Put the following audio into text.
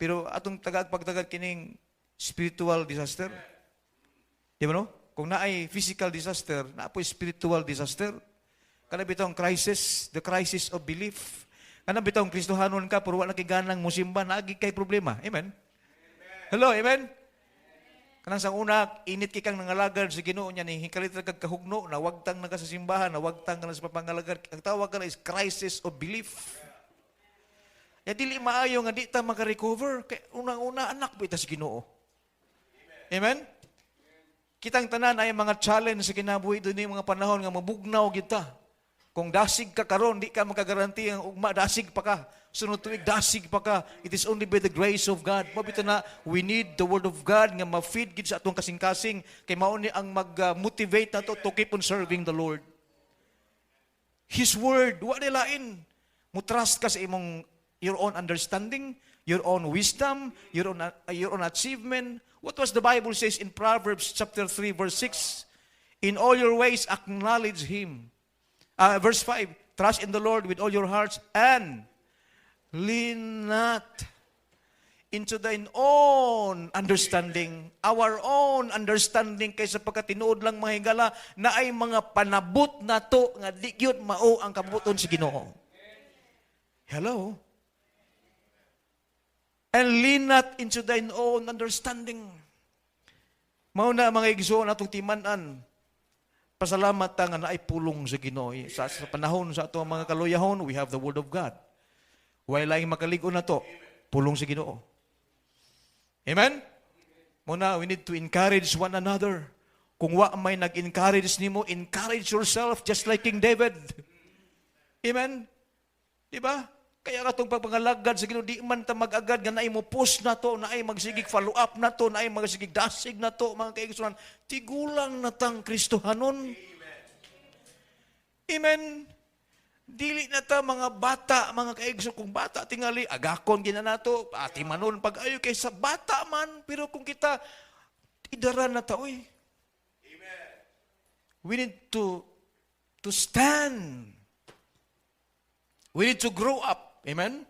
Pero atong pagtagad kining spiritual disaster. Di ba no? Kung naay physical disaster, naapoy spiritual disaster. Kana bitong crisis, the crisis of belief. Kana bitong Kristohanon ka, pero wala kay ganang musimba, naagi kay problema. Amen? Hello, amen? Kanang sa una, init kikang nangalagad sa Ginoo niya ni hikalit kag kahugno, nawagtang na ka sa simbahan, nawagtang ka na sa papangalagad. Ang tawag ka na is crisis of belief. Ya dili maayo nga di ta maka-recover kay unang-una anak ba ita sa Ginoo. Amen? Kitang tanan ay mga challenge sa kinabuhi doon yung mga panahon nga mabugnaw kita. Kung dasig ka karon, di ka makagaranti ang ugma, dasig pa ka. Sunod tuig, dasig pa ka. It is only by the grace of God. Mabito na, we need the Word of God nga ma-feed gid sa atong kasing-kasing kay mauni ang mag-motivate na to keep on serving the Lord. His Word, wa nilain. Mutrust ka sa imong your own understanding, your own wisdom, your own achievement. What was the Bible says in Proverbs chapter 3 verse 6? In all your ways acknowledge Him. Verse 5, trust in the Lord with all your hearts and lean not into thine own understanding. Our own understanding kaysa pagkatinuod lang mga higala na ay mga panabot na to nga di gyud mao ang kabuton sa Ginoo. Hello? And lean not into thine own understanding. Mao na mga igsoon atong timan-an. Pasalamat ta nga naay pulong sa Ginoo. Sa panahon sa atong mga kaluyahon, we have the Word of God. While laing makaligon na to, pulong sa Ginoo. Amen? Muna, we need to encourage one another. Kung wa may nag-encourage nimo, encourage yourself just like King David. Amen? Diba? Kaya katong pagpangalagad sa Ginoo, di man ta mag-agad nga naay mo post na to, naay magsigig follow up na to, naay magsigig dasig na to, mga kaigsunan. Tigulang na tang Kristohanon. Amen. Dili na ta mga bata, mga kaigsunan. Kung bata tingali, agakon gina nato, ati manon pag-ayo kay sa bata man, pero kung kita idaran na ta, oy. Amen. We need to stand. We need to grow up. Amen?